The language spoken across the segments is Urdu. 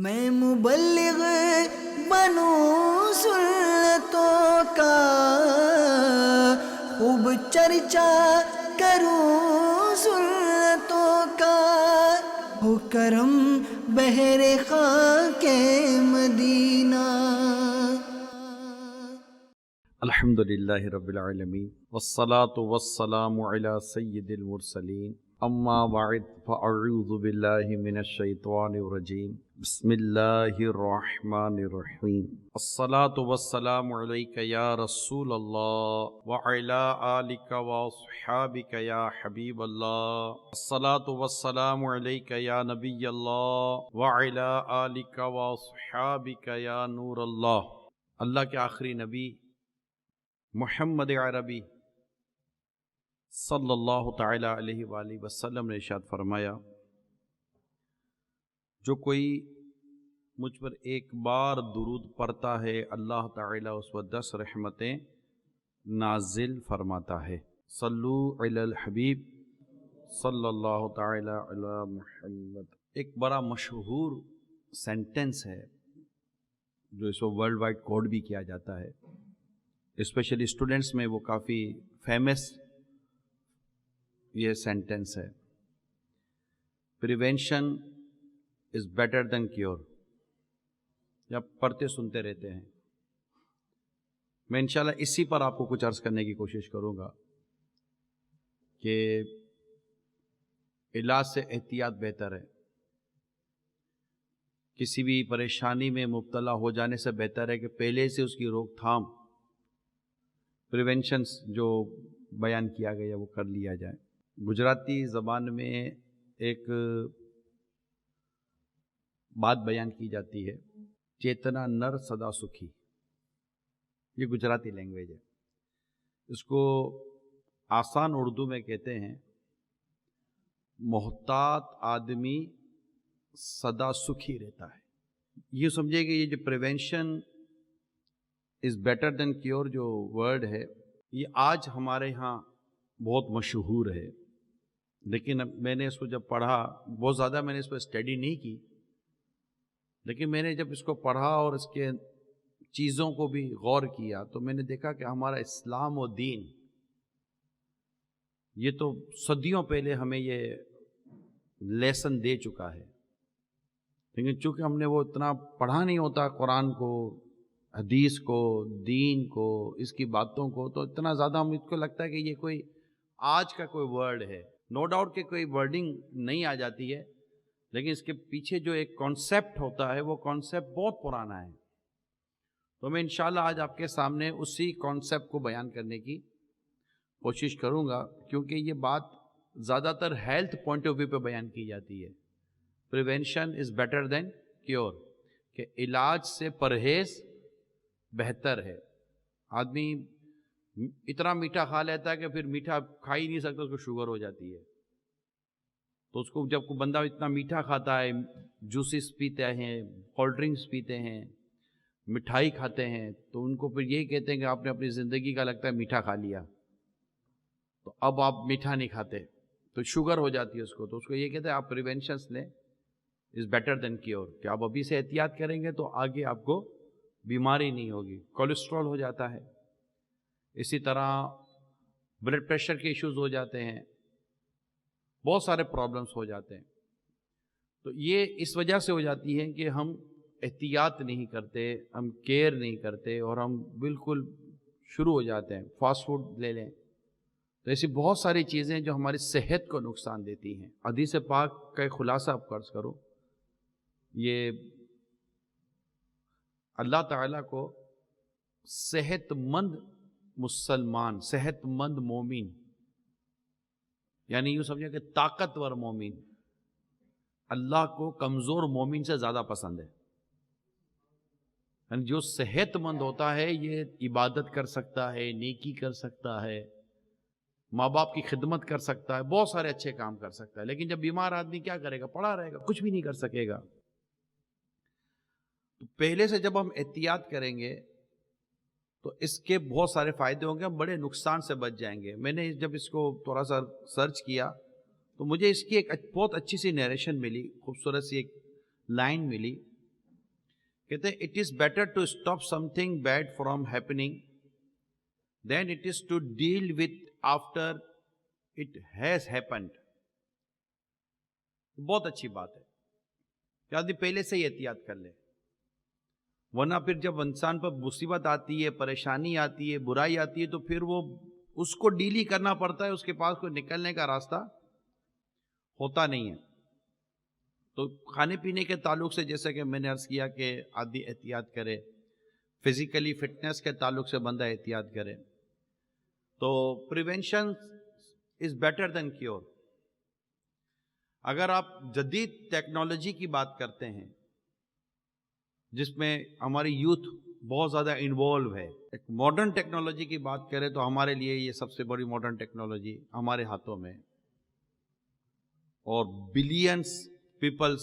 میں مبلغ بنوں سنتوں کا، خوب چرچا کروں سنتوں کا، ہو کرم بہر خاک مدینہ۔ الحمدللہ رب العالمین والصلاة والسلام علی سید المرسلین، اما بعد فاعوذ باللہ من الشیطان الرجیم، بسم اللہ الرحمن الرحیم۔ الصلاة والسلام علیک یا رسول اللہ وعلی آلک واصحابک یا حبیب اللہ۔ الصلاة والسلام علیک یا نبی اللہ وعلی آلک واصحابک یا نور اللہ۔ اللہ کے آخری نبی محمد عربی صلی اللہ تعالی علیہ وآلہ وسلم نے ارشاد فرمایا، جو کوئی مجھ پر ایک بار درود پڑھتا ہے اللہ تعالیٰ اس پر 10 رحمتیں نازل فرماتا ہے۔ صلو علی الحبیب صلی اللہ تعالی علی محمد۔ ایک بڑا مشہور سینٹنس ہے جو اس کو ورلڈ وائڈ کوڈ بھی کیا جاتا ہے، اسپیشلی اسٹوڈنٹس میں وہ کافی فیمس یہ سینٹنس ہے، prevention is better than cure. جب پڑھتے سنتے رہتے ہیں، میں انشاءاللہ اسی پر آپ کو کچھ عرض کرنے کی کوشش کروں گا کہ علاج سے احتیاط بہتر ہے۔ کسی بھی پریشانی میں مبتلا ہو جانے سے بہتر ہے کہ پہلے سے اس کی روک تھام، پریونشنز جو بیان کیا گیا وہ کر لیا جائے۔ گجراتی زبان میں ایک بات بیان کی جاتی ہے، چیتنا نر سدا سکھی۔ یہ گجراتی لینگویج ہے، اس کو آسان اردو میں کہتے ہیں محتاط آدمی سدا سکھی رہتا ہے۔ یہ سمجھے کہ یہ جو prevention is better than cure جو ورڈ ہے، یہ آج ہمارے ہاں بہت مشہور ہے، لیکن میں نے اس کو جب پڑھا، بہت زیادہ میں نے اس پر اسٹڈی نہیں کی، لیکن میں نے جب اس کو پڑھا اور اس کے چیزوں کو بھی غور کیا تو میں نے دیکھا کہ ہمارا اسلام و دین یہ تو صدیوں پہلے ہمیں یہ لیسن دے چکا ہے، لیکن چونکہ ہم نے وہ اتنا پڑھا نہیں ہوتا، قرآن کو، حدیث کو، دین کو، اس کی باتوں کو، تو اتنا زیادہ ہم اس کو لگتا ہے کہ یہ کوئی آج کا کوئی ورڈ ہے۔ نو ڈاؤٹ کہ کوئی ورڈنگ نہیں آ جاتی ہے، لیکن اس کے پیچھے جو ایک کانسیپٹ ہوتا ہے وہ کانسیپٹ بہت پرانا ہے۔ تو میں انشاءاللہ آج آپ کے سامنے اسی کانسیپٹ کو بیان کرنے کی کوشش کروں گا، کیونکہ یہ بات زیادہ تر ہیلتھ پوائنٹ آف ویو پہ بیان کی جاتی ہے۔ Prevention is better than cure, کہ علاج سے پرہیز بہتر ہے۔ آدمی اتنا میٹھا کھا لیتا ہے کہ پھر میٹھا کھا ہی نہیں سکتا، اس کو شوگر ہو جاتی ہے۔ تو اس کو جب کوئی بندہ اتنا میٹھا کھاتا ہے، جوسز پیتے ہیں، کولڈ ڈرنکس پیتے ہیں، مٹھائی کھاتے ہیں، تو ان کو پھر یہی کہتے ہیں کہ آپ نے اپنی زندگی کا لگتا ہے میٹھا کھا لیا، تو اب آپ میٹھا نہیں کھاتے، تو شوگر ہو جاتی ہے اس کو۔ تو اس کو یہ کہتے ہیں آپ پریونشنس لیں، از بیٹر دین کیور، کہ آپ ابھی سے احتیاط کریں گے تو آگے آپ کو بیماری نہیں ہوگی۔ کولیسٹرول ہو جاتا ہے، اسی طرح بلڈ پریشر کے ایشوز ہو جاتے ہیں، بہت سارے پرابلمس ہو جاتے ہیں۔ تو یہ اس وجہ سے ہو جاتی ہے کہ ہم احتیاط نہیں کرتے، ہم کیئر نہیں کرتے، اور ہم بالکل شروع ہو جاتے ہیں۔ فاسٹ فوڈ لے لیں، تو ایسی بہت ساری چیزیں جو ہماری صحت کو نقصان دیتی ہیں۔ حدیث پاک کا ایک خلاصہ آپ قرض کرو، یہ اللہ تعالیٰ کو صحت مند مسلمان، صحت مند مومن، یعنی یوں سمجھے کہ طاقتور مومن، اللہ کو کمزور مومن سے زیادہ پسند ہے۔ یعنی جو صحت مند ہوتا ہے یہ عبادت کر سکتا ہے، نیکی کر سکتا ہے، ماں باپ کی خدمت کر سکتا ہے، بہت سارے اچھے کام کر سکتا ہے، لیکن جب بیمار آدمی کیا کرے گا؟ پڑا رہے گا، کچھ بھی نہیں کر سکے گا۔ تو پہلے سے جب ہم احتیاط کریں گے تو اس کے بہت سارے فائدے ہوں گے، ہم بڑے نقصان سے بچ جائیں گے۔ میں نے جب اس کو تھوڑا سا سرچ کیا تو مجھے اس کی ایک بہت اچھی سی نیریشن ملی، خوبصورت سی ایک لائن ملی کہتے ہیں it is better to stop something bad from happening then it is to deal with after it has happened. بہت اچھی بات ہے کہ آدمی پہلے سے ہی احتیاط کر لے، ورنہ پھر جب انسان پر مصیبت آتی ہے، پریشانی آتی ہے، برائی آتی ہے، تو پھر وہ اس کو ڈیل ہی کرنا پڑتا ہے، اس کے پاس کوئی نکلنے کا راستہ ہوتا نہیں ہے. تو کھانے پینے کے تعلق سے جیسا کہ میں نے عرض کیا کہ آدمی احتیاط کرے، فزیکلی فٹنس کے تعلق سے بندہ احتیاط کرے. تو prevention is better than cure. اگر آپ جدید ٹیکنالوجی کی بات کرتے ہیں جس میں ہماری یوتھ بہت زیادہ انوالو ہے، ایک ماڈرن ٹیکنالوجی کی بات کریں تو ہمارے لیے یہ سب سے بڑی ماڈرن ٹیکنالوجی ہمارے ہاتھوں میں، اور billions peoples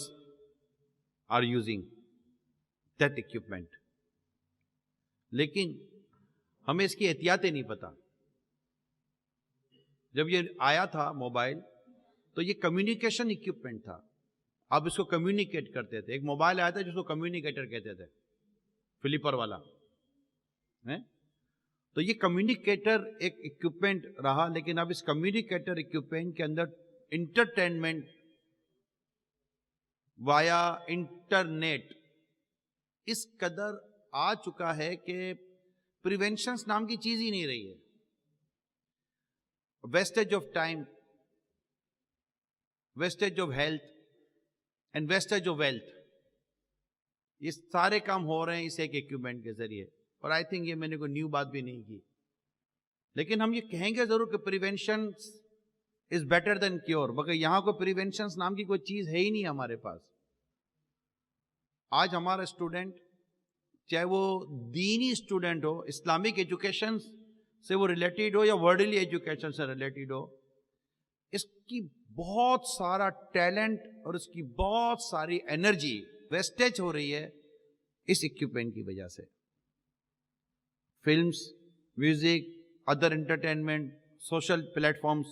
are using that equipment. لیکن ہمیں اس کی احتیاطیں نہیں پتا. جب یہ آیا تھا موبائل تو یہ کمیونیکیشن اکوپمنٹ تھا، آپ اس کو کمیونیکیٹ کرتے تھے. ایک موبائل آیا تھا جس کو کمیونیکیٹر کہتے تھے، فلپر والا ہے. تو یہ کمیونیکیٹر ایک اکوپمنٹ رہا، لیکن اب اس کمیونیکیٹر اکوپمنٹ کے اندر انٹرٹینمنٹ وایا انٹرنیٹ اس قدر آ چکا ہے کہ پریونشنز نام کی چیز ہی نہیں رہی ہے. Wastage of time, wastage of health and wastage of wealth, یہ سارے کام ہو رہے ہیں اس ایک اکوپمنٹ کے ذریعے. اور آئی تھنک یہ میں نے کوئی نیو بات بھی نہیں کی، لیکن ہم یہ کہیں گے ضرور کہ prevention is better than cure, مگر یہاں کو پریونشن نام کی کوئی چیز ہے ہی نہیں ہمارے پاس. آج ہمارا اسٹوڈنٹ چاہے وہ دینی اسٹوڈنٹ ہو، اسلامک ایجوکیشن سے وہ ریلیٹڈ ہو یا ورلڈلی ایجوکیشن سے ریلیٹڈ ہو، اس کی بہت سارا ٹیلنٹ اور اس کی بہت ساری انرجی ویسٹیج ہو رہی ہے اس اکوپمنٹ کی وجہ سے. Films, music, other entertainment, social پلیٹ فارمز،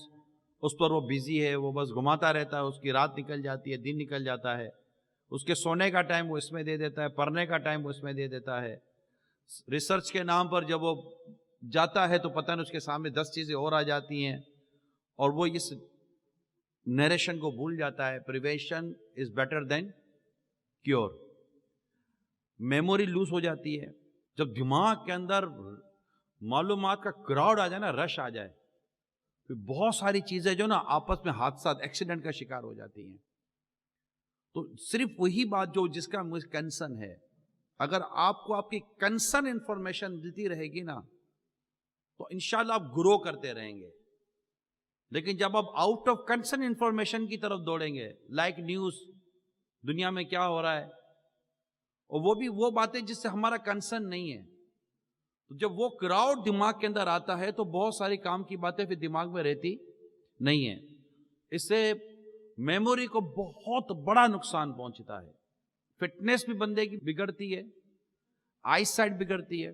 اس پر وہ بیزی ہے، وہ بس گھماتا رہتا ہے، اس کی رات نکل جاتی ہے، دن نکل جاتا ہے، اس کے سونے کا ٹائم وہ اس میں دے دیتا ہے، پڑھنے کا ٹائم وہ اس میں دے دیتا ہے. ریسرچ کے نام پر جب وہ جاتا ہے تو پتہ نہیں اس کے سامنے 10 چیزیں اور آ جاتی ہیں اور وہ اس نیریشن کو بھول جاتا ہے. Prevention is better than cure. Memory loss ہو جاتی ہے. جب دماغ کے اندر معلومات کا کراؤڈ آ جائے نا، رش آ جائے، پھر بہت ساری چیزیں جو نا آپس میں حادثات، ایکسیڈنٹ کا شکار ہو جاتی ہیں. تو صرف وہی بات جو جس کا مجھے کنسرن ہے، اگر آپ کو آپ کی کنسرن انفارمیشن ملتی رہے گی نا تو انشاءاللہ آپ گرو کرتے رہیں گے. لیکن جب آپ آؤٹ آف کنسرن انفارمیشن کی طرف دوڑیں گے، لائک نیوز، دنیا میں کیا ہو رہا ہے، اور وہ بھی وہ باتیں جس سے ہمارا کنسرن نہیں ہے، تو جب وہ کراؤڈ دماغ کے اندر آتا ہے تو بہت ساری کام کی باتیں پھر دماغ میں رہتی نہیں ہیں. اس سے میموری کو بہت بڑا نقصان پہنچتا ہے. فٹنس بھی بندے کی بگڑتی ہے، آئی سائٹ بگڑتی ہے.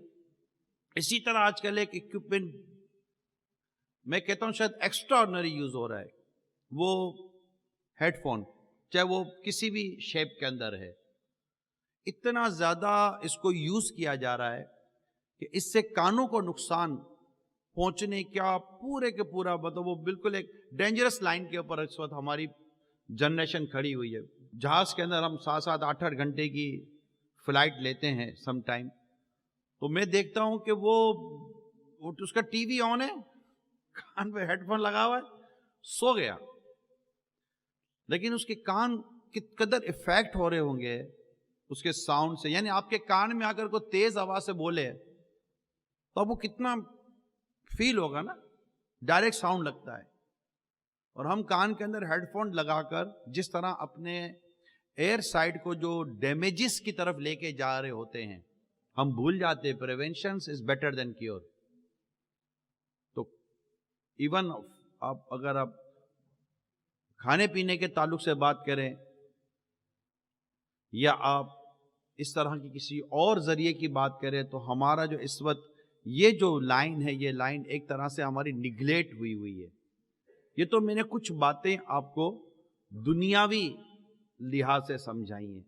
اسی طرح آج کل ایک اکوپمنٹ میں کہتا ہوں شاید ایکسٹرا آرڈنری یوز ہو رہا ہے، وہ ہیڈ فون، چاہے وہ کسی بھی شیپ کے اندر ہے. اتنا زیادہ اس کو یوز کیا جا رہا ہے کہ اس سے کانوں کو نقصان پہنچنے کا پورے کے پورا مطلب وہ بالکل ایک ڈینجرس لائن کے اوپر اس وقت ہماری جنریشن کھڑی ہوئی ہے. جہاز کے اندر ہم 7-7 8-8 گھنٹے کی فلائٹ لیتے ہیں سم ٹائم، تو میں دیکھتا ہوں کہ وہ اس کا ٹی وی آن ہے، کان پہ ہیڈ فون لگا ہوا ہے، سو گیا، لیکن اس کے کان کس قدر افیکٹ ہو رہے ہوں گے اس کے ساؤنڈ سے. یعنی آپ کے کان میں اگر کوئی تیز آواز سے بولے تو اب وہ کتنا فیل ہوگا نا، ڈائریکٹ ساؤنڈ لگتا ہے. اور ہم کان کے اندر ہیڈ فون لگا کر جس طرح اپنے ایئر سائڈ کو جو ڈیمیجز کی طرف لے کے جا رہے ہوتے ہیں، ہم بھول جاتے ہیں prevention is better than cure. تو ایون اگر آپ کھانے پینے کے تعلق سے بات کریں یا آپ اس طرح کی کسی اور ذریعے کی بات کریں، تو ہمارا جو اس وقت یہ جو لائن ہے، یہ لائن ایک طرح سے ہماری نگلیکٹ ہوئی ہے. یہ تو میں نے کچھ باتیں آپ کو دنیاوی لحاظ سے سمجھائی ہیں،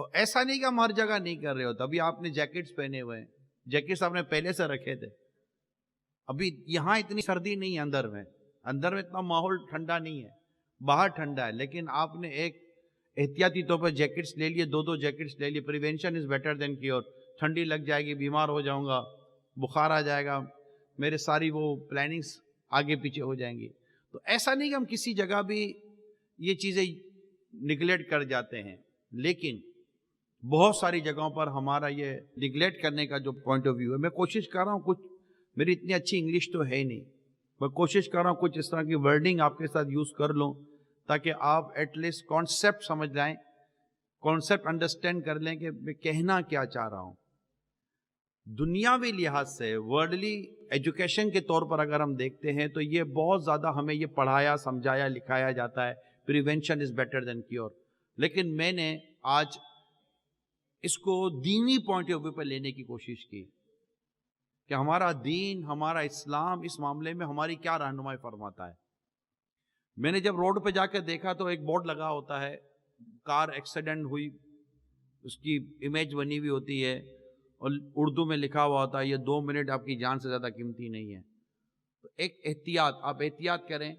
اور ایسا نہیں کہ ہم ہر جگہ نہیں کر رہے ہوتے. ابھی آپ نے جیکٹس پہنے ہوئے ہیں, جیکٹس آپ نے پہلے سے رکھے تھے. ابھی یہاں اتنی سردی نہیں ہے, اندر میں اتنا ماحول ٹھنڈا نہیں ہے, باہر ٹھنڈا ہے, لیکن آپ نے ایک احتیاطی طور پر جیکٹس لے لیے, دو جیکٹس لے لیے. Prevention is better than cure. ٹھنڈی لگ جائے گی, بیمار ہو جاؤں گا, بخار آ جائے گا, میرے ساری وہ پلاننگز آگے پیچھے ہو جائیں گی. تو ایسا نہیں کہ ہم کسی جگہ بھی یہ چیزیں نگلیکٹ کر جاتے ہیں, لیکن بہت ساری جگہوں پر ہمارا یہ نگلیکٹ کرنے کا جو پوائنٹ آف ویو ہے, میں کوشش کر رہا ہوں, کچھ میری اتنی اچھی انگلش تو ہے نہیں, میں کوشش کر رہا ہوں کچھ اس طرح کی ورڈنگ آپ کے ساتھ یوز کر لوں تاکہ آپ ایٹ لیسٹ کانسیپٹ سمجھ لائیں, کانسیپٹ انڈرسٹینڈ کر لیں کہ میں کہنا کیا چاہ رہا ہوں. دنیاوی لحاظ سے ورلڈلی ایجوکیشن کے طور پر اگر ہم دیکھتے ہیں تو یہ بہت زیادہ ہمیں یہ پڑھایا سمجھایا لکھایا جاتا ہے, prevention is better than cure. لیکن میں نے آج اس کو دینی پوائنٹ آف ویو پہ لینے کی کوشش کی کہ ہمارا دین, ہمارا اسلام اس معاملے میں ہماری کیا رہنمائی فرماتا ہے. میں نے جب روڈ پہ جا کے دیکھا تو ایک بورڈ لگا ہوتا ہے, کار ایکسیڈنٹ ہوئی, اس کی امیج بنی ہوئی ہوتی ہے اور اردو میں لکھا ہوا ہوتا ہے یہ 2 منٹ آپ کی جان سے زیادہ قیمتی نہیں ہے. تو ایک احتیاط, آپ احتیاط کریں.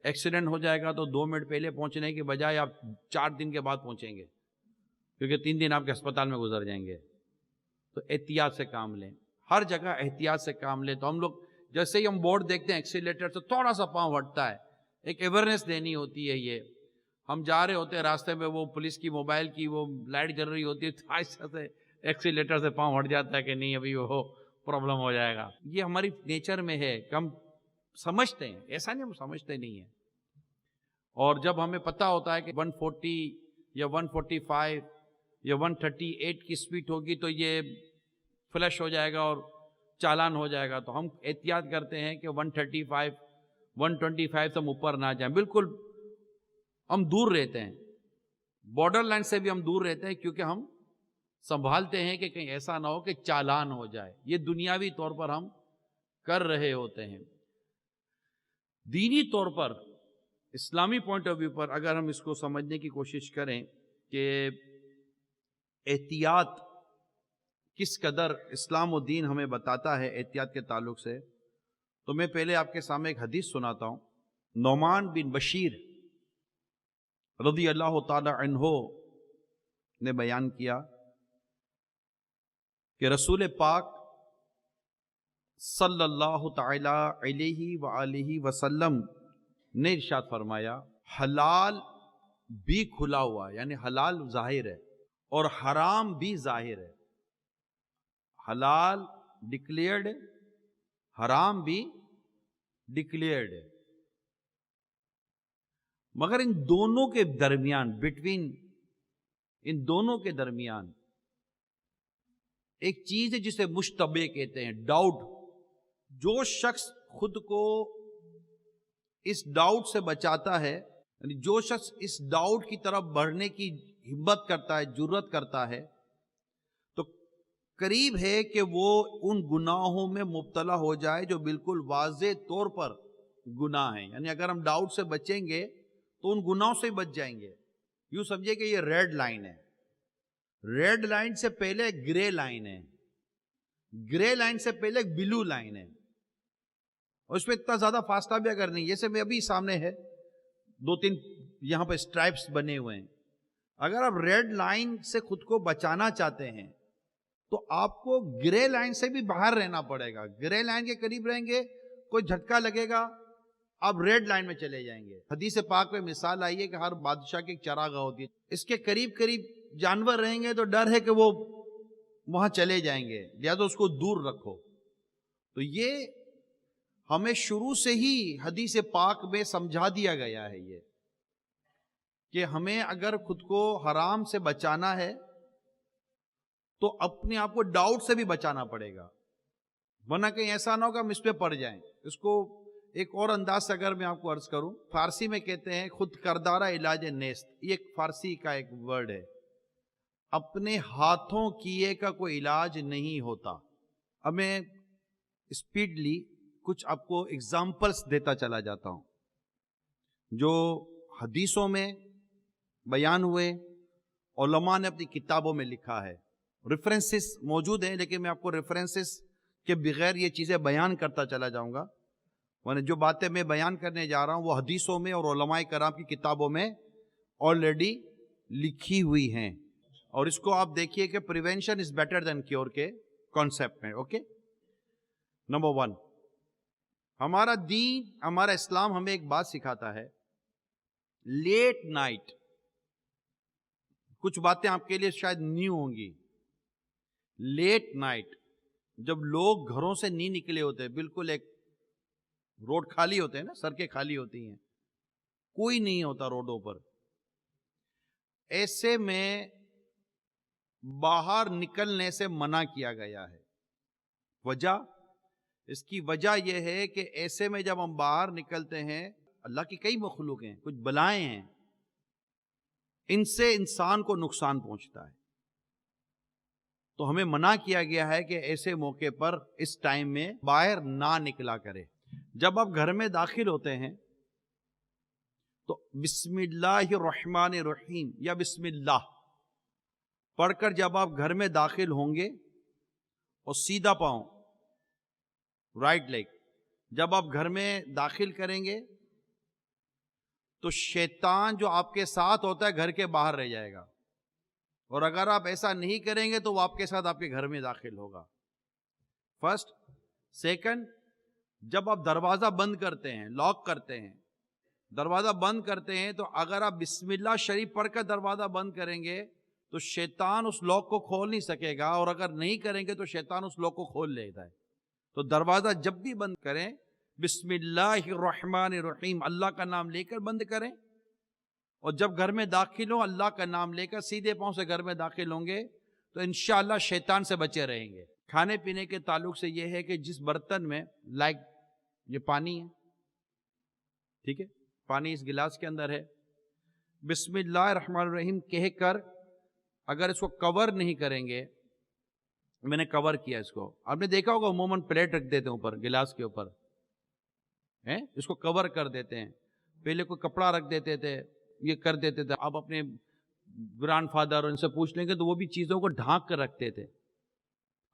ایکسیڈنٹ ہو جائے گا تو 2 منٹ پہلے پہنچنے کے بجائے آپ 4 دن کے بعد پہنچیں گے, کیونکہ 3 دن آپ کے اسپتال میں گزر جائیں گے. تو احتیاط سے کام لیں, ہر جگہ احتیاط سے کام لیں. تو ہم لوگ جیسے ہی ہم بورڈ دیکھتے ہیں ایکسیلیٹر سے تھوڑا سا پاؤں ہٹتا ہے, ایک اویئرنیس دینی ہوتی ہے. یہ ہم جا رہے ہوتے ہیں راستے میں, وہ پولیس کی موبائل کی وہ لائٹ جل رہی ہوتی ہے, ایسا سے ایکسیلیٹر سے پاؤں ہٹ جاتا ہے کہ نہیں ابھی وہ پرابلم ہو جائے گا. یہ ہماری نیچر میں ہے, ہم سمجھتے ہیں, ایسا نہیں ہم سمجھتے نہیں ہیں. اور جب ہمیں پتہ ہوتا ہے کہ 140 یا 145 یا 138 کی سپیڈ ہوگی تو یہ فلش ہو جائے گا اور چالان ہو جائے گا, تو ہم احتیاط کرتے ہیں کہ 135 125 سے ہم اوپر نہ جائیں. بالکل ہم دور رہتے ہیں, بارڈر لائن سے بھی ہم دور رہتے ہیں, کیونکہ ہم سنبھالتے ہیں کہ کہیں ایسا نہ ہو کہ چالان ہو جائے. یہ دنیاوی طور پر ہم کر رہے ہوتے ہیں. دینی طور پر, اسلامی پوائنٹ آف ویو پر اگر ہم اس کو سمجھنے کی کوشش کریں کہ احتیاط کس قدر اسلام و دین ہمیں بتاتا ہے احتیاط کے تعلق سے, تو میں پہلے آپ کے سامنے ایک حدیث سناتا ہوں. نعمان بن بشیر رضی اللہ تعالی عنہ نے بیان کیا کہ رسول پاک صلی اللہ تعالی علیہ وآلہ وسلم نے ارشاد فرمایا, حلال بھی کھلا ہوا, یعنی حلال ظاہر ہے اور حرام بھی ظاہر ہے. حلال ڈکلیئرڈ ہے, حرام بھی ڈکلیئرڈ ہے, مگر ان دونوں کے درمیان, ان دونوں کے درمیان ایک چیز ہے جسے مشتبہ کہتے ہیں, ڈاؤٹ. جو شخص خود کو اس ڈاؤٹ سے بچاتا ہے, یعنی جو شخص اس ڈاؤٹ کی طرف بڑھنے کی ہمت کرتا ہے, جرات کرتا ہے, تو قریب ہے کہ وہ ان گناہوں میں مبتلا ہو جائے جو بالکل واضح طور پر گناہ ہیں. یعنی اگر ہم ڈاؤٹ سے بچیں گے تو ان گناہوں سے بچ جائیں گے. یوں سمجھے کہ یہ ریڈ لائن ہے, ریڈ لائن سے پہلے گرے لائن ہے, گرے لائن سے پہلے بلو لائن ہے, اور اس میں اتنا زیادہ فاصلہ بھی اگر نہیں, جیسے میں ابھی سامنے ہے 2-3 یہاں پہ اسٹرائپس بنے ہوئے ہیں. اگر آپ ریڈ لائن سے خود کو بچانا چاہتے ہیں تو آپ کو گرے لائن سے بھی باہر رہنا پڑے گا. گرے لائن کے قریب رہیں گے, کوئی جھٹکا لگے گا, آپ ریڈ لائن میں چلے جائیں گے. حدیث پاک میں مثال آئی ہے کہ ہر بادشاہ کی ایک چراگاہ ہوتی ہے, اس کے قریب قریب جانور رہیں گے تو ڈر ہے کہ وہ وہاں چلے جائیں گے, لہذا اس کو دور رکھو. تو یہ ہمیں شروع سے ہی حدیث پاک میں سمجھا دیا گیا ہے یہ کہ ہمیں اگر خود کو حرام سے بچانا ہے تو اپنے آپ کو ڈاؤٹ سے بھی بچانا پڑے گا, ورنہ کہیں ایسا نہ ہو کہ ہم اس پہ پڑ جائیں. اس کو ایک اور انداز سے اگر میں آپ کو عرض کروں, فارسی میں کہتے ہیں خود کردارہ علاج نیست, یہ ایک فارسی کا ایک ورڈ ہے. اپنے ہاتھوں کیے کا کوئی علاج نہیں ہوتا. اب میں اسپیڈلی کچھ آپ کو ایگزامپلس دیتا چلا جاتا ہوں جو حدیثوں میں بیان ہوئے علماء نے اپنی کتابوں میں لکھا ہے. ریفرنسز موجود ہیں لیکن میں آپ کو ریفرنسز کے بغیر یہ چیزیں بیان کرتا چلا جاؤں گا، ورنہ جو باتیں میں بیان کرنے جا رہا ہوں وہ حدیثوں میں اور علماء کرام کی کتابوں میں آلریڈی لکھی ہوئی ہیں. اور اس کو آپ دیکھیے کہ prevention is better than cure کے کانسیپٹ میں. اوکے، نمبر 1، ہمارا دین، ہمارا اسلام ہمیں ایک بات سکھاتا ہے، لیٹ نائٹ. کچھ باتیں آپ کے لیے شاید نیو ہوں گی. لیٹ نائٹ جب لوگ گھروں سے نہیں نکلے ہوتے، بالکل ایک روڈ خالی ہوتے ہیں نا، سڑکیں خالی ہوتی ہیں، کوئی نہیں ہوتا روڈوں پر، ایسے میں باہر نکلنے سے منع کیا گیا ہے. وجہ، اس کی وجہ یہ ہے کہ ایسے میں جب ہم باہر نکلتے ہیں، اللہ کی کئی مخلوق ہیں، کچھ بلائیں ہیں، ان سے انسان کو نقصان پہنچتا ہے. تو ہمیں منع کیا گیا ہے کہ ایسے موقع پر اس ٹائم میں باہر نہ نکلا کرے. جب آپ گھر میں داخل ہوتے ہیں تو بسم اللہ الرحمن الرحیم یا بسم اللہ پڑھ کر جب آپ گھر میں داخل ہوں گے، اور سیدھا پاؤں، رائٹ لیگ جب آپ گھر میں داخل کریں گے تو شیطان جو آپ کے ساتھ ہوتا ہے گھر کے باہر رہ جائے گا، اور اگر آپ ایسا نہیں کریں گے تو وہ آپ کے ساتھ آپ کے گھر میں داخل ہوگا. فرسٹ. سیکنڈ، جب آپ دروازہ بند کرتے ہیں، لاک کرتے ہیں، دروازہ بند کرتے ہیں، تو اگر آپ بسم اللہ شریف پڑھ کر دروازہ بند کریں گے تو شیطان اس لاک کو کھول نہیں سکے گا، اور اگر نہیں کریں گے تو شیطان اس لاک کو کھول لیتا ہے. تو دروازہ جب بھی بند کریں بسم اللہ الرحمن الرحیم اللہ کا نام لے کر بند کریں، اور جب گھر میں داخل ہوں اللہ کا نام لے کر سیدھے پاؤں سے گھر میں داخل ہوں گے تو انشاءاللہ شیطان سے بچے رہیں گے. کھانے پینے کے تعلق سے یہ ہے کہ جس برتن میں، لائک یہ پانی ہے، ٹھیک ہے، پانی اس گلاس کے اندر ہے، بسم اللہ الرحمن الرحیم کہہ کر اگر اس کو کور نہیں کریں گے، میں نے کور کیا اس کو، آپ نے دیکھا ہوگا عموماً پلیٹ رکھ دیتے ہیں اوپر گلاس کے اوپر، اس کو کور کر دیتے ہیں. پہلے کوئی کپڑا رکھ دیتے تھے، یہ کر دیتے تھے. آپ اپنے گرانڈ فادر ان سے پوچھ لیں گے تو وہ بھی چیزوں کو ڈھانک کر رکھتے تھے.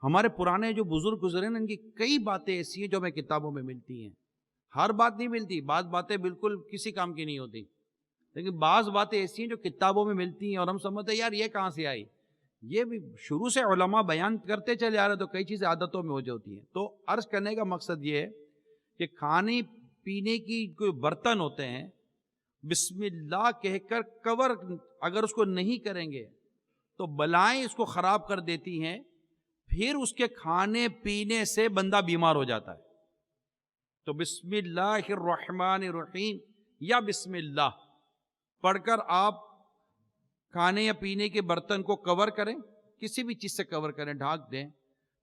ہمارے پرانے جو بزرگ گزرے ہیں ان کی کئی باتیں ایسی ہیں جو ہمیں کتابوں میں ملتی ہیں. ہر بات نہیں ملتی، بعض باتیں بالکل کسی کام کی نہیں ہوتی، لیکن بعض باتیں ایسی ہیں جو کتابوں میں ملتی ہیں اور ہم سمجھتے ہیں یار یہ کہاں سے آئی. یہ بھی شروع سے علماء بیان کرتے چلے آ رہے تو کئی چیزیں عادتوں میں ہو جاتی ہیں. تو عرض کرنے کا مقصد یہ ہے کہ کھانے پینے کی کوئی برتن ہوتے ہیں، بسم اللہ کہہ کر کور اگر اس کو نہیں کریں گے تو بلائیں اس کو خراب کر دیتی ہیں، پھر اس کے کھانے پینے سے بندہ بیمار ہو جاتا ہے. تو بسم اللہ الرحمن الرحیم یا بسم اللہ پڑھ کر آپ کھانے یا پینے کے برتن کو کور کریں، کسی بھی چیز سے کور کریں، ڈھانک دیں،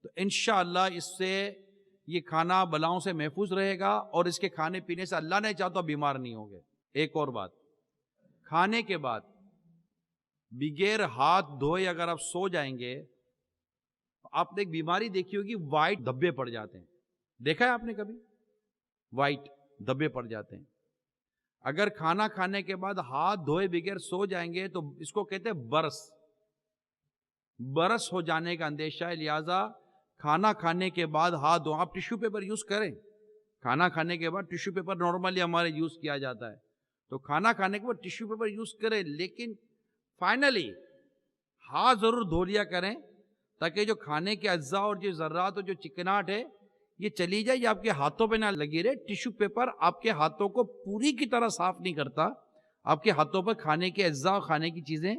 تو انشاءاللہ اس سے یہ کھانا بلاؤں سے محفوظ رہے گا، اور اس کے کھانے پینے سے اللہ نے چاہتا بیمار نہیں ہوں گے. ایک اور بات، کھانے کے بعد بغیر ہاتھ دھوئے اگر آپ سو جائیں گے، آپ نے ایک بیماری دیکھی ہوگی، وائٹ دھبے پڑ جاتے ہیں. دیکھا ہے آپ نے کبھی؟ وائٹ دھبے پڑ جاتے ہیں. اگر کھانا کھانے کے بعد ہاتھ دھوئے بغیر سو جائیں گے تو اس کو کہتے ہیں برس ہو جانے کا اندیشہ ہے. لہذا کھانا کھانے کے بعد ہاتھ دھو. آپ ٹیشو پیپر یوز کریں، کھانا کھانے کے بعد ٹیشو پیپر نارملی ہمارے یوز کیا جاتا ہے، تو کھانا کھانے کے بعد ٹیشو پیپر یوز کریں، لیکن فائنلی ہاتھ ضرور دھو لیا کریں تاکہ جو کھانے کے اجزاء اور جو ذرات اور جو چکناٹ ہے یہ چلی جائے، یہ آپ کے ہاتھوں پہ نہ لگی رہے. ٹیشو پیپر آپ کے ہاتھوں کو پوری کی طرح صاف نہیں کرتا، آپ کے ہاتھوں پر کھانے کے اجزاء اور کھانے کی چیزیں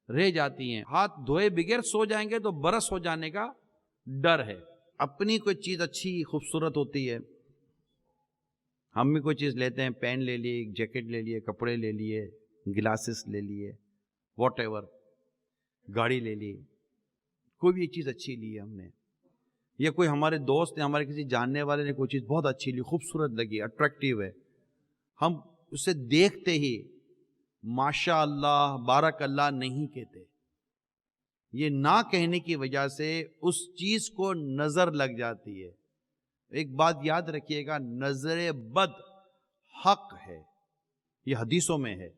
رہ جاتی ہیں. ہاتھ دھوئے بغیر سو جائیں گے تو برس ہو جانے کا ڈر ہے. اپنی کوئی چیز اچھی خوبصورت ہوتی ہے، ہم بھی کوئی چیز لیتے ہیں، پین لے لیے، جیکٹ لے لیے، کپڑے لے لیے، گلاسز لے لیے، واٹ ایور، گاڑی لے لی، کوئی بھی ایک چیز اچھی لی ہے ہم نے، یا کوئی ہمارے دوست نے، ہمارے کسی جاننے والے نے کوئی چیز بہت اچھی لی، خوبصورت لگی، اٹریکٹیو ہے، ہم اسے دیکھتے ہی ماشاء اللہ بارک اللہ نہیں کہتے. یہ نہ کہنے کی وجہ سے اس چیز کو نظر لگ جاتی ہے. ایک بات یاد رکھیے گا، نظر بد حق ہے، یہ حدیثوں میں ہے،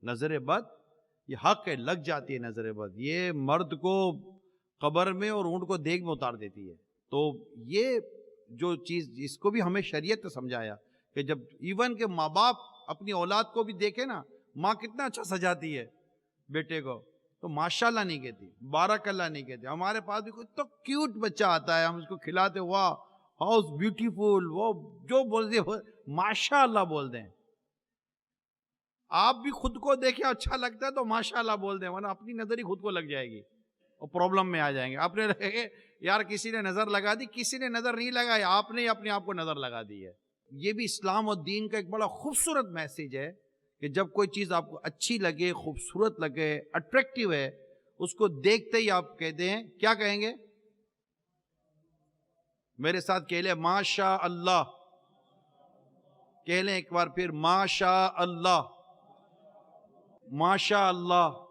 نظر بد یہ حق ہے، لگ جاتی ہے نظر بد، یہ مرد کو قبر میں اور اونٹ کو دیگ میں اتار دیتی ہے. تو یہ جو چیز، اس کو بھی ہمیں شریعت نے سمجھایا کہ جب ایون کہ ماں باپ اپنی اولاد کو بھی دیکھے نا، ماں کتنا اچھا سجاتی ہے بیٹے کو، تو ماشاءاللہ نہیں کہتی، بارک اللہ نہیں کہتی. ہمارے پاس بھی کوئی تو کیوٹ بچہ آتا ہے، ہم اس کو کھلاتے، واہ ہاؤ بیوٹیفل، وہ جو بولتے ماشاءاللہ بول دیں. آپ بھی خود کو دیکھیں اچھا لگتا ہے تو ماشاءاللہ بول دیں، ورنہ اپنی نظر ہی خود کو لگ جائے گی اور پرابلم میں آ جائیں گے. آپ نے رہے یار کسی نے نظر لگا دی، کسی نے نظر نہیں لگائی، آپ نے اپنے آپ کو نظر لگا دی ہے. یہ بھی اسلام اور دین کا ایک بڑا خوبصورت میسج ہے کہ جب کوئی چیز آپ کو اچھی لگے، خوبصورت لگے، اٹریکٹیو ہے، اس کو دیکھتے ہی آپ کہتے ہیں، کیا کہیں گے؟ میرے ساتھ کہہ لیں ماشاء اللہ، کہہ لیں ایک بار پھر ماشاء اللہ، ماشاء اللہ،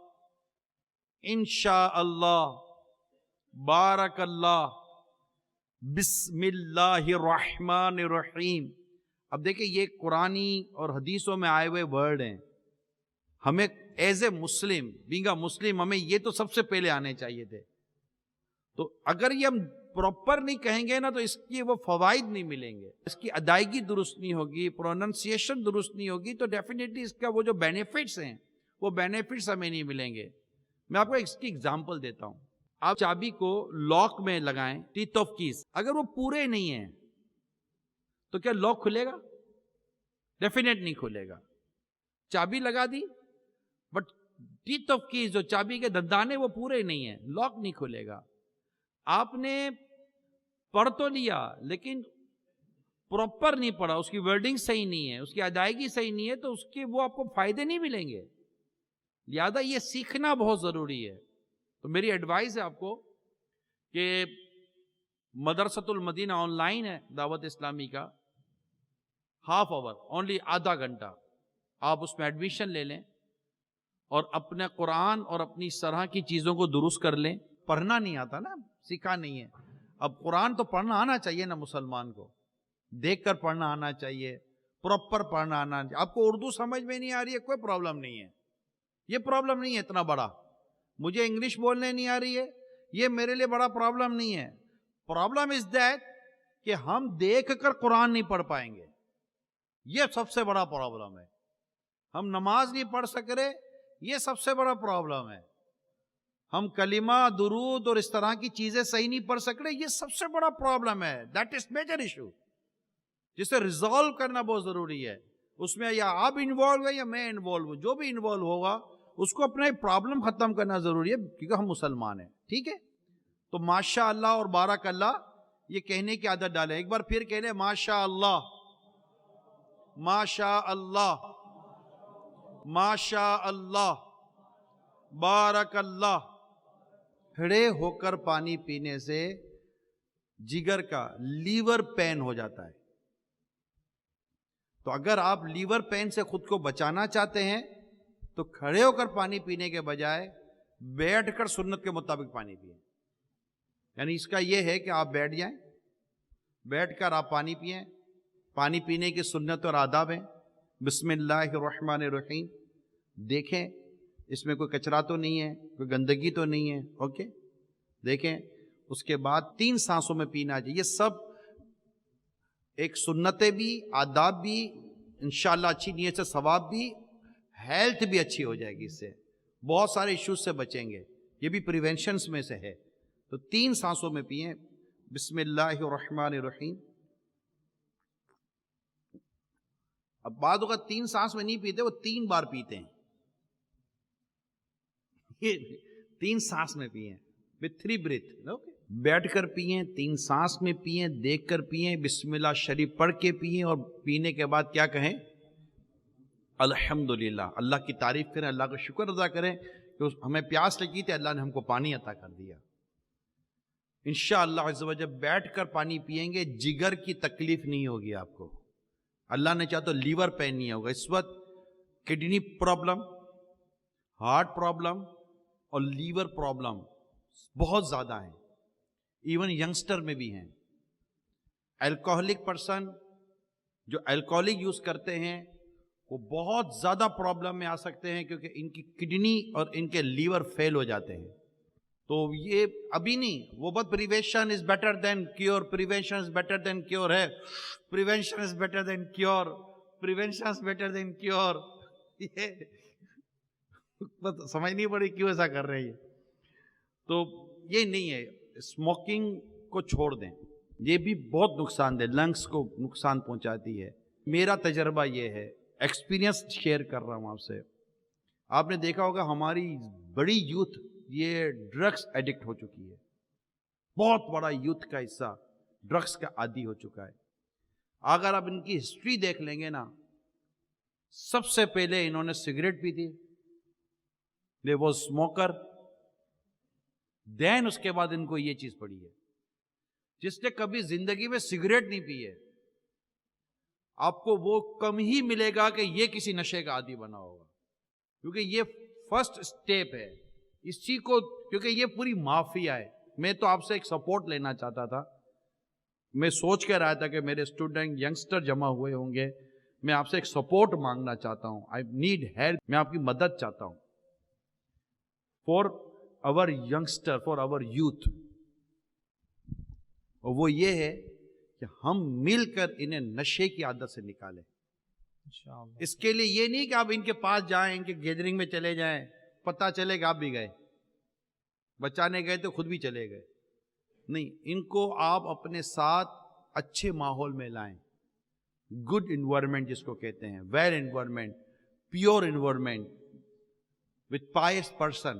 انشاء اللہ، بارک اللہ، بسم اللہ الرحمن الرحیم. اب دیکھیں یہ قرآنی اور حدیثوں میں آئے ہوئے ورڈ ہیں. ہمیں as a Muslim, being a مسلم، ہمیں یہ تو سب سے پہلے آنے چاہیے تھے. تو اگر یہ ہم پراپر نہیں کہیں گے نا تو اس کی وہ فوائد نہیں ملیں گے، اس کی ادائیگی درست نہیں ہوگی، پروننسیشن درست نہیں ہوگی، تو ڈیفینیٹلی اس کا وہ جو بینیفٹس ہیں وہ بینیفٹس ہمیں نہیں ملیں گے. میں آپ کو اس کی اگزامپل دیتا ہوں. آپ چابی کو لاک میں لگائیں، ٹیتھ آف کیز، اگر وہ پورے نہیں ہیں تو کیا لاک کھلے گا؟ ڈیفینیٹ نہیں کھلے گا. چابی لگا دی بٹ ٹیتھ آف کیز، جو چابی کے دندانے وہ پورے نہیں ہیں، لاک نہیں کھلے گا. آپ نے پڑھ تو لیا لیکن پراپر نہیں پڑھا، اس کی ورڈنگ صحیح نہیں ہے، اس کی ادائیگی صحیح نہیں ہے، تو اس کے وہ آپ کو فائدے نہیں ملیں گے. لہذا یہ سیکھنا بہت ضروری ہے. تو میری ایڈوائز ہے آپ کو کہ مدرسۃ المدینہ آن لائن ہے دعوت اسلامی کا، ہاف آور اونلی، آدھا گھنٹہ آپ اس میں ایڈمیشن لے لیں اور اپنے قرآن اور اپنی اس طرح کی چیزوں کو درست کر لیں. پڑھنا نہیں آتا نا، سیکھا نہیں ہے. اب قرآن تو پڑھنا آنا چاہیے نا مسلمان کو، دیکھ کر پڑھنا آنا چاہیے، پراپر پڑھنا آنا چاہیے. آپ کو اردو سمجھ میں نہیں آ رہی ہے، کوئی پرابلم نہیں ہے، یہ پرابلم نہیں ہے اتنا بڑا. مجھے انگلش بولنے نہیں آ رہی ہے، یہ میرے لیے بڑا پرابلم نہیں ہے. پرابلم از دیٹ کہ ہم دیکھ کر قرآن نہیں پڑھ پائیں گے، یہ سب سے بڑا پرابلم ہے. ہم نماز نہیں پڑھ سک رہے، یہ سب سے بڑا پرابلم ہے. ہم کلمہ، درود اور اس طرح کی چیزیں صحیح نہیں پڑھ سک رہے، یہ سب سے بڑا پرابلم ہے. دیٹ از میجر ایشو جسے ریزالو کرنا بہت ضروری ہے. اس میں یا آپ انوالو ہیں یا میں انوالو ہوں، جو بھی انوالو ہوگا اس کو اپنا پرابلم ختم کرنا ضروری ہے، کیونکہ ہم مسلمان ہیں. ٹھیک ہے؟ تو ماشاء اللہ اور بارک اللہ یہ کہنے کی عادت ڈالیں. ایک بار پھر کہہ لیں ماشاء اللہ، ماشاء اللہ، ماشاء اللہ، بارک اللہ. کھڑے ہو کر پانی پینے سے جگر کا لیور پین ہو جاتا ہے. تو اگر آپ لیور پین سے خود کو بچانا چاہتے ہیں تو کھڑے ہو کر پانی پینے کے بجائے بیٹھ کر سنت کے مطابق پانی پئیں. یعنی اس کا یہ ہے کہ آپ بیٹھ جائیں، بیٹھ کر آپ پانی پئیں. پانی پینے کی سنت اور آداب ہیں. بسم اللہ الرحمن الرحیم. دیکھیں اس میں کوئی کچرا تو نہیں ہے، کوئی گندگی تو نہیں ہے. اوکے، دیکھیں. اس کے بعد 3 سانسوں میں پینا چاہیے. یہ سب ایک سنتیں بھی، آداب بھی، انشاءاللہ اچھی نیت سے ثواب بھی، ہیلتھ بھی اچھی ہو جائے گی. اس سے بہت سارے ایشوز سے بچیں گے. یہ بھی پریونشنز میں سے ہے. تو 3 سانسوں میں پئیں. بسم اللہ الرحمن الرحیم. اب بعد اوقات 3 سانس میں نہیں پیتے، وہ 3 بار پیتے ہیں. 3 سانس میں پئیں with 3 breath. اوکے، بیٹھ کر پئیں، 3 سانس میں پئیں، دیکھ کر پئیں، بسم اللہ شریف پڑھ کے پئیں، اور پینے کے بعد کیا کہیں؟ الحمدللہ. اللہ کی تعریف کریں، اللہ کا شکر ادا کریں کہ ہمیں پیاس لگی تھی، اللہ نے ہم کو پانی عطا کر دیا. انشاءاللہ عز و جل بیٹھ کر پانی پئیں گے، جگر کی تکلیف نہیں ہوگی آپ کو. اللہ نے چاہا تو لیور پین نہیں ہوگا. اس وقت کڈنی پرابلم، ہارٹ پرابلم اور لیور پرابلم بہت زیادہ ہیں. ایون ینگسٹر میں بھی ہیں. الکوہلک پرسن جو الکوہلک یوز کرتے ہیں وہ بہت زیادہ پرابلم میں آ سکتے ہیں کیونکہ ان کی کڈنی اور ان کے لیور فیل ہو جاتے ہیں. تو یہ ابھی نہیں، وہ بہت prevention is better than cure, prevention is better than cure ہے، prevention is better than cure, prevention is better than cure. یہ سمجھ نہیں پڑی کیوں ایسا کر رہے ہیں. تو یہ نہیں ہے، اسموکنگ کو چھوڑ دیں، یہ بھی بہت نقصان دہ، لنگس کو نقصان پہنچاتی ہے. میرا تجربہ یہ ہے، ایکسپیرینس شیئر کر رہا ہوں آپ سے. آپ نے دیکھا ہوگا ہماری بڑی یوتھ یہ ڈرگس ایڈکٹ ہو چکی ہے، بہت بڑا یوتھ کا حصہ ڈرگس کا عادی ہو چکا ہے. اگر آپ ان کی ہسٹری دیکھ لیں گے نا، سب سے پہلے انہوں نے سگریٹ پی تھی، دے واز اسموکر، دین اس کے بعد ان کو یہ چیز پڑی ہے. جس نے کبھی زندگی میں سگریٹ نہیں پی ہے، آپ کو وہ کم ہی ملے گا کہ یہ کسی نشے کا عادی بنا ہوگا، کیونکہ یہ فرسٹ سٹیپ ہے اسی کو، کیونکہ یہ پوری مافیا ہے. میں تو آپ سے ایک سپورٹ لینا چاہتا تھا، میں سوچ کے رہا تھا کہ میرے اسٹوڈنٹ ینگسٹر جمع ہوئے ہوں گے، میں آپ سے ایک سپورٹ مانگنا چاہتا ہوں. آئی نیڈ ہیلپ، میں آپ کی مدد چاہتا ہوں for our youngster, for our youth. اور وہ یہ ہے کہ ہم مل کر انہیں نشے کی عادت سے نکالیں. اس کے لیے یہ نہیں کہ آپ ان کے پاس جائیں، ان کے گیدرنگ میں چلے جائیں، پتہ چلے کہ آپ بھی گئے، بچانے گئے تو خود بھی چلے گئے. نہیں، ان کو آپ اپنے ساتھ اچھے ماحول میں لائیں، گڈ انوائرمنٹ جس کو کہتے ہیں، well environment, pure environment with pious person,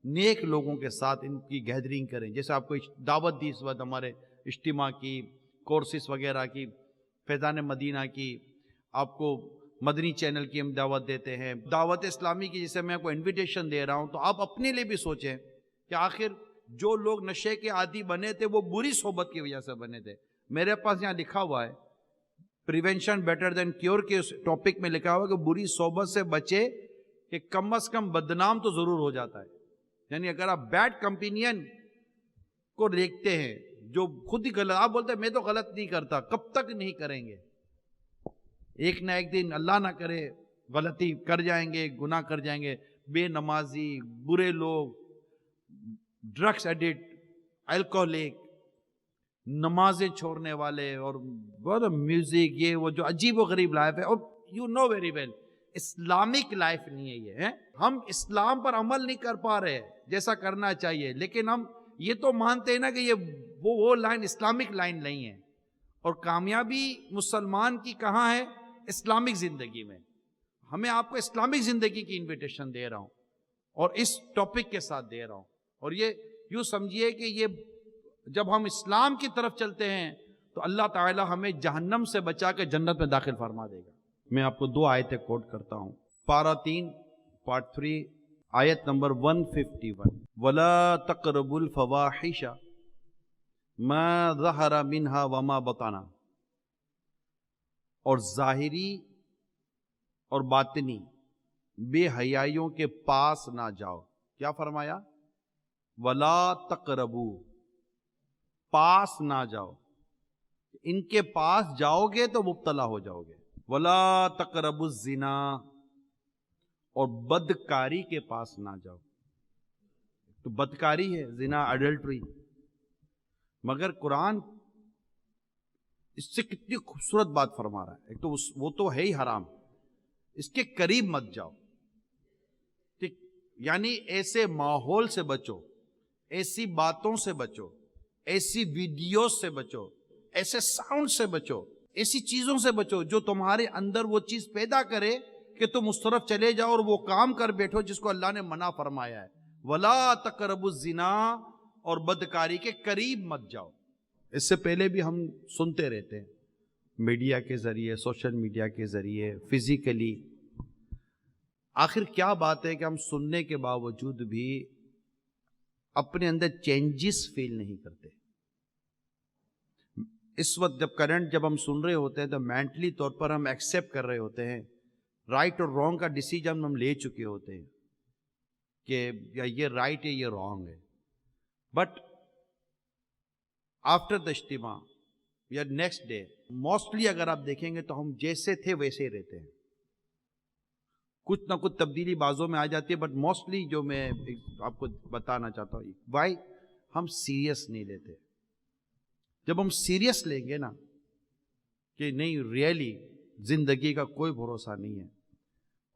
نیک لوگوں کے ساتھ ان کی گیدرنگ کریں. جیسے آپ کو دعوت دی اس وقت ہمارے اجتماع کی، کورسز وغیرہ کی، فیضان مدینہ کی، آپ کو مدنی چینل کی ہم دعوت دیتے ہیں، دعوت اسلامی کی جسے میں آپ کو انویٹیشن دے رہا ہوں. تو آپ اپنے لیے بھی سوچیں کہ آخر جو لوگ نشے کے عادی بنے تھے وہ بری صحبت کی وجہ سے بنے تھے. میرے پاس یہاں لکھا ہوا ہے پریونشن بیٹر دین کیور کے اس ٹاپک میں لکھا ہوا ہے کہ بری صحبت سے بچے کہ کم از کم بدنام تو ضرور ہو جاتا ہے. یعنی اگر آپ بیڈ کمپینین کو دیکھتے ہیں جو خود ہی غلط، آپ بولتے ہیں میں تو غلط نہیں کرتا، کب تک نہیں کریں گے؟ ایک نہ ایک دن اللہ نہ کرے غلطی کر جائیں گے، گناہ کر جائیں گے. بے نمازی، برے لوگ، ڈرگس ایڈکٹ، الکوہلک، نمازیں چھوڑنے والے، اور بہت میوزک، یہ وہ جو عجیب و غریب لائف ہے. اور you know very well Islamic life نہیں ہے یہ. ہم اسلام پر عمل نہیں کر پا رہے جیسا کرنا چاہیے، لیکن ہم یہ تو مانتے ہیں نا کہ یہ وہ لائن اسلامک لائن نہیں ہے. اور کامیابی مسلمان کی کہاں ہے؟ اسلامک زندگی میں. ہمیں آپ کو اسلامک زندگی کی انویٹیشن دے رہا ہوں اور اس ٹاپک کے ساتھ دے رہا ہوں. اور یہ یوں سمجھیے کہ یہ جب ہم اسلام کی طرف چلتے ہیں تو اللہ تعالی ہمیں جہنم سے بچا کے جنت میں داخل فرما دے گا. میں آپ کو 2 آیتیں کوٹ کرتا ہوں. پارہ 3 پارٹ 3 آیت نمبر 151. وَلَا تَقْرَبُوا الْفَوَاحِشَ مَا ظَهَرَ مِنْهَا وَمَا بَطَنَ. اور ظاہری اور باطنی بے حیائیوں کے پاس نہ جاؤ. کیا فرمایا؟ وَلَا تَقْرَبُوا، پاس نہ جاؤ. ان کے پاس جاؤ گے تو مبتلا ہو جاؤ گے. وَلَا تَقْرَبُوا الزِّنَا، اور بدکاری کے پاس نہ جاؤ. تو بدکاری ہے زنا، ایڈلٹری. مگر قرآن اس سے کتنی خوبصورت بات فرما رہا ہے. ایک تو وہ تو ہے ہی حرام، اس کے قریب مت جاؤ. یعنی ایسے ماحول سے بچو، ایسی باتوں سے بچو، ایسی ویڈیوز سے بچو، ایسے ساؤنڈ سے بچو، ایسی چیزوں سے بچو جو تمہارے اندر وہ چیز پیدا کرے کہ تم اس طرف چلے جاؤ اور وہ کام کر بیٹھو جس کو اللہ نے منع فرمایا ہے. وَلَا تَقْرَبُوا الزِّنَا، اور بدکاری کے قریب مت جاؤ. اس سے پہلے بھی ہم سنتے رہتے ہیں میڈیا کے ذریعے، سوشل میڈیا کے ذریعے، فزیکلی. آخر کیا بات ہے کہ ہم سننے کے باوجود بھی اپنے اندر چینجز فیل نہیں کرتے. اس وقت جب ہم سن رہے ہوتے ہیں تو مینٹلی طور پر ہم ایکسیپٹ کر رہے ہوتے ہیں، رائٹ اور رانگ کا ڈیسیجن ہم لے چکے ہوتے ہیں کہ یہ رائٹ ہے، یہ رانگ ہے. بٹ آفٹر دا اجتماع یا نیکسٹ ڈے موسٹلی اگر آپ دیکھیں گے تو ہم جیسے تھے ویسے ہی رہتے ہیں. کچھ نہ کچھ تبدیلی بازوں میں آ جاتی ہے، بٹ موسٹلی جو میں آپ کو بتانا چاہتا ہوں وائی ہم سیریس نہیں لیتے. جب ہم سیریس لیں گے نا کہ نہیں ریئلی زندگی کا کوئی بھروسہ نہیں ہے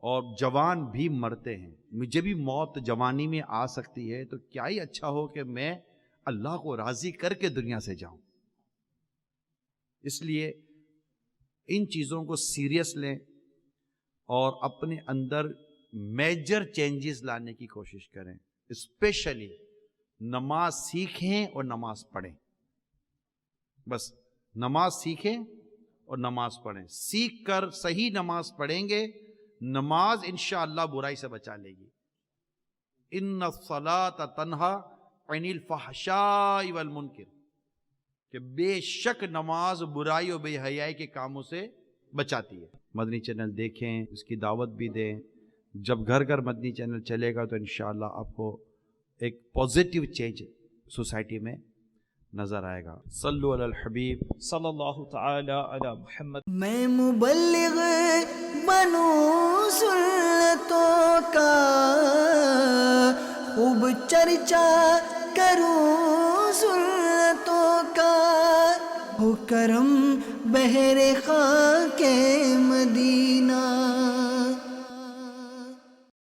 اور جوان بھی مرتے ہیں، مجھے بھی موت جوانی میں آ سکتی ہے، تو کیا ہی اچھا ہو کہ میں اللہ کو راضی کر کے دنیا سے جاؤں. اس لیے ان چیزوں کو سیریس لیں اور اپنے اندر میجر چینجز لانے کی کوشش کریں. اسپیشلی نماز سیکھیں اور نماز پڑھیں. بس نماز سیکھیں اور نماز پڑھیں. سیکھ کر صحیح نماز پڑھیں گے، نماز انشاءاللہ برائی سے بچا لے گی. ان الصلاۃ تنہا عن الفحشاء والمنکر، کہ بے شک نماز برائی اور بے حیائی کے کاموں سے بچاتی ہے. مدنی چینل دیکھیں، اس کی دعوت بھی دیں. جب گھر گھر مدنی چینل چلے گا تو انشاءاللہ آپ کو ایک پازیٹیو چینج سوسائٹی میں نظر آئے گا. صلو علی الحبیب صلی اللہ تعالی علی محمد. میں مبلغ بنوں سنتوں کا، خوب چرچا کروں سنتوں کا، ہو کرم بہر خاک مدینہ.